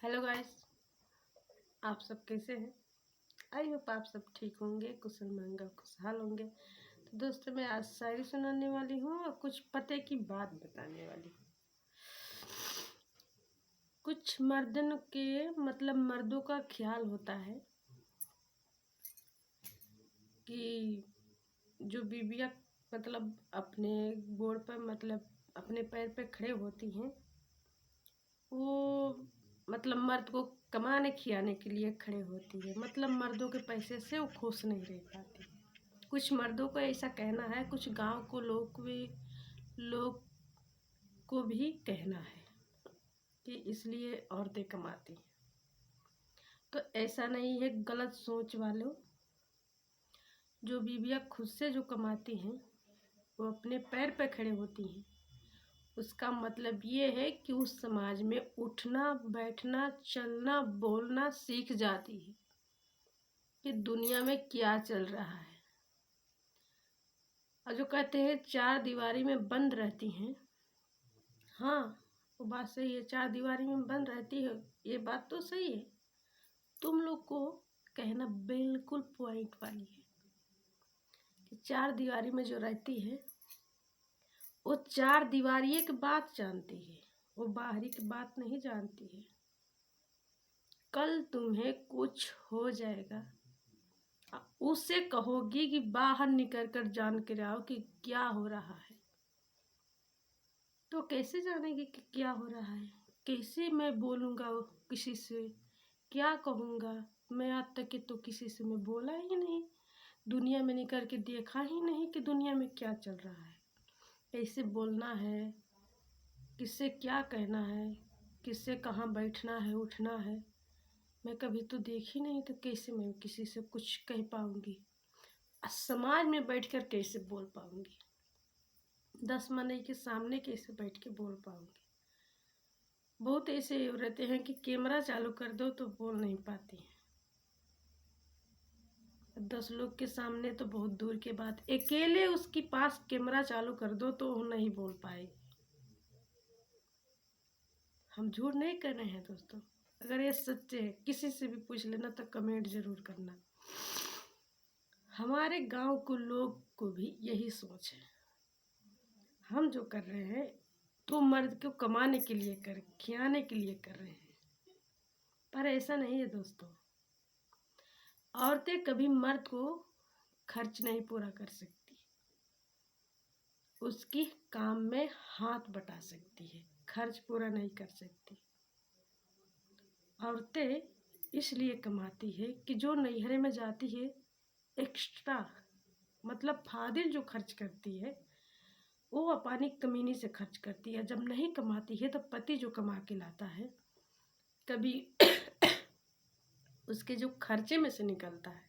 Hello guys, आप सब कैसे हैं। आई होप आप सब ठीक होंगे, कुशल मंगल खुशहाल होंगे। तो दोस्तों, मैं आज शायरी सुनाने वाली हूँ और कुछ पते की बात बताने वाली हूँ। कुछ मर्दन के मर्दों का ख्याल होता है कि जो बीबियाँ अपने गोड़ पर अपने पैर पे खड़े होती हैं, वो मर्द को कमाने खियाने के लिए खड़े होती है। मर्दों के पैसे से वो खुश नहीं रह पाती। कुछ मर्दों का ऐसा कहना है, कुछ गांव को लोग को भी कहना है कि इसलिए औरतें कमाती हैं। तो ऐसा नहीं है, गलत सोच वालों। जो बीबियाँ खुद से जो कमाती हैं, वो अपने पैर पे खड़े होती हैं। उसका मतलब ये है कि उस समाज में उठना बैठना चलना बोलना सीख जाती है कि दुनिया में क्या चल रहा है। और जो कहते हैं चार दीवारी में बंद रहती हैं, हाँ वो बात सही है, चार दीवारी में बंद रहती है, ये बात तो सही है। तुम लोग को कहना बिल्कुल पॉइंट वाली है कि चार दीवारी में जो रहती है वो चार दीवारी की बात जानती है, वो बाहरी की बात नहीं जानती है। कल तुम्हें कुछ हो जाएगा, उससे कहोगी कि बाहर निकल कर जान के आओ कि क्या हो रहा है। तो कैसे जानेगी कि क्या हो रहा है? कैसे मैं बोलूँगा किसी से, क्या कहूँगा? मैं आज तक के तो किसी से मैं बोला ही नहीं, दुनिया में निकल के देखा ही नहीं कि दुनिया में क्या चल रहा है, कैसे बोलना है, किससे क्या कहना है, किससे कहाँ बैठना है उठना है। मैं कभी तो देखी नहीं, तो कैसे मैं किसी से कुछ कह पाऊँगी? समाज में बैठकर कैसे बोल पाऊँगी? 10 मनई के सामने कैसे बैठ के बोल पाऊँगी? बहुत ऐसे रहते हैं कि कैमरा चालू कर दो तो बोल नहीं पाती हैं। 10 लोग के सामने तो बहुत दूर के बात, अकेले उसके पास कैमरा चालू कर दो तो वो नहीं बोल पाएगी। हम झूठ नहीं कर रहे हैं दोस्तों। अगर ये सच्चे है, किसी से भी पूछ लेना तो कमेंट जरूर करना। हमारे गांव को लोग को भी यही सोच है। हम जो कर रहे हैं तो मर्द को कमाने के लिए खियाने के लिए कर रहे हैं, पर ऐसा नहीं है दोस्तों। औरतें कभी मर्द को खर्च नहीं पूरा कर सकती, उसकी काम में हाथ बटा सकती है, खर्च पूरा नहीं कर सकती। औरतें इसलिए कमाती है कि जो नैहरे में जाती है एक्स्ट्रा फादिल जो खर्च करती है वो अपनी कमीनी से खर्च करती है। जब नहीं कमाती है तो पति जो कमा के लाता है, कभी उसके जो खर्चे में से निकलता है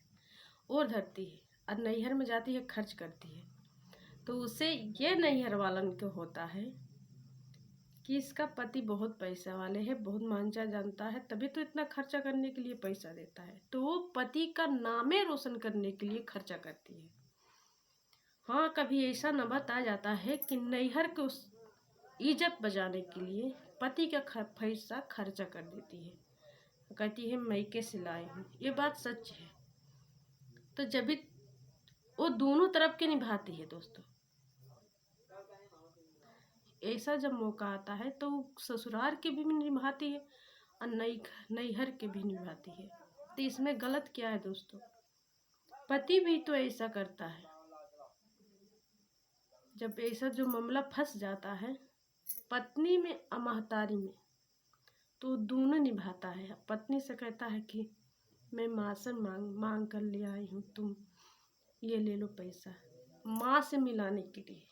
वो धरती है और नैहर में जाती है खर्च करती है। तो उसे ये नैहर वालन को होता है कि इसका पति बहुत पैसा वाले है, बहुत मांझा जानता है, तभी तो इतना खर्चा करने के लिए पैसा देता है। तो वो पति का नामे रोशन करने के लिए खर्चा करती है। हाँ, कभी ऐसा नौबत आ जाता है कि नैहर को इज्जत बचाने के लिए पति का पैसा खर्चा कर देती है, कहती है मैके से लाई हूँ। ये बात सच है। तो जब भी वो दोनों तरफ के निभाती है दोस्तों, ऐसा जब मौका आता है तो ससुराल के भी निभाती है और नैहर के भी निभाती है। तो इसमें गलत क्या है दोस्तों? पति भी तो ऐसा करता है। जब ऐसा जो मामला फंस जाता है पत्नी में और महतारी में, तो दोनों निभाता है। पत्नी से कहता है कि मैं माँ से मांग कर ले आई हूँ, तुम ये ले लो पैसा, माँ से मिलाने के लिए।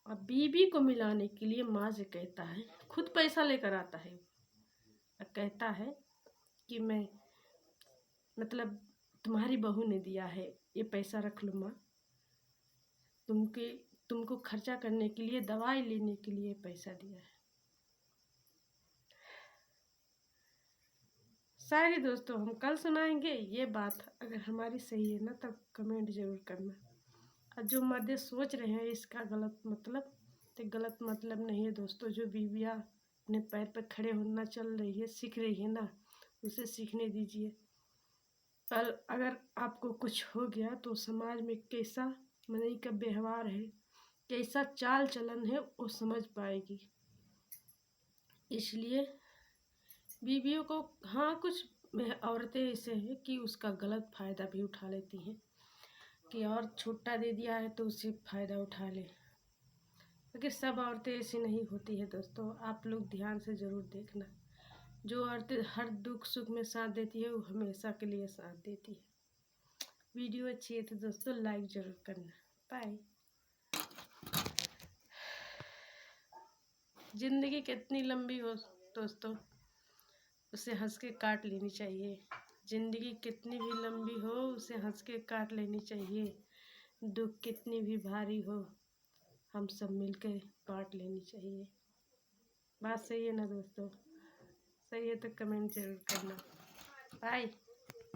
और बीबी को मिलाने के लिए माँ से कहता है, खुद पैसा लेकर आता है और कहता है कि मैं तुम्हारी बहू ने दिया है, ये पैसा रख लो माँ, तुमको खर्चा करने के लिए, दवाई लेने के लिए पैसा दिया है। शायरी दोस्तों हम कल सुनाएंगे। ये बात अगर हमारी सही है ना तब कमेंट जरूर करना। और जो मर्दे सोच रहे हैं इसका गलत मतलब, तो गलत मतलब नहीं है दोस्तों। जो बीवियाँ अपने पैर पर खड़े होना चल रही है, सीख रही है ना, उसे सीखने दीजिए। कल अगर आपको कुछ हो गया तो समाज में कैसा मनई का व्यवहार है, कैसा चाल चलन है, वो समझ पाएगी। इसलिए बीवियों को, हाँ कुछ औरतें ऐसे हैं कि उसका गलत फ़ायदा भी उठा लेती हैं कि और छुट्टा दे दिया है तो उससे फ़ायदा उठा ले, लेकिन सब औरतें ऐसी नहीं होती है दोस्तों। आप लोग ध्यान से ज़रूर देखना, जो औरतें हर दुख सुख में साथ देती है वो हमेशा के लिए साथ देती है। वीडियो अच्छी है तो दोस्तों लाइक ज़रूर करना। बाय। ज़िंदगी कितनी लंबी हो दोस्तों, उसे हंस के काट लेनी चाहिए। ज़िंदगी कितनी भी लंबी हो उसे हंस के काट लेनी चाहिए। दुख कितनी भी भारी हो हम सब मिलकर बांट लेनी चाहिए। बात सही है ना दोस्तों? सही है तो कमेंट जरूर करना। बाय।